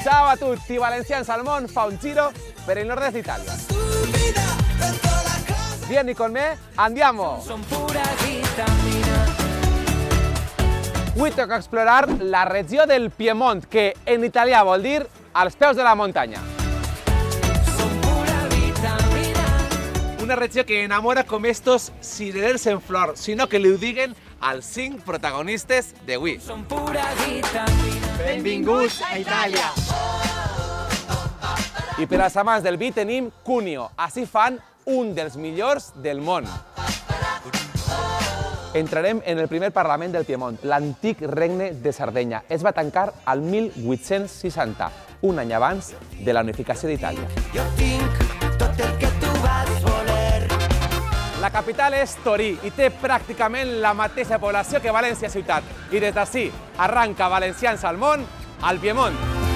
Ciao a tutti, Valencians al món fa un giro per il nord-est d'Itàlia. Vieni con me, andiamo! Avui toca explorar la regió del Piemont, que en italià vol dir als peus de la muntanya. Una regió que enamora com estos cirerers en flor, sinó que li ho diguen als 5 protagonistes d'avui. Benvinguts a Itàlia! I per als amants del vi tenim Cuneo, així fan un dels millors del món. Entrarem en el primer Parlament del Piemont, l'antic regne de Sardenya. Es va tancar al 1860, un any abans de la unificació d'Itàlia. Jo tinc tot el que tu vas voler. La capital és Torí i té pràcticament la mateixa població que València ciutat. I des d'ací arranca Valencians al món, al Piemont.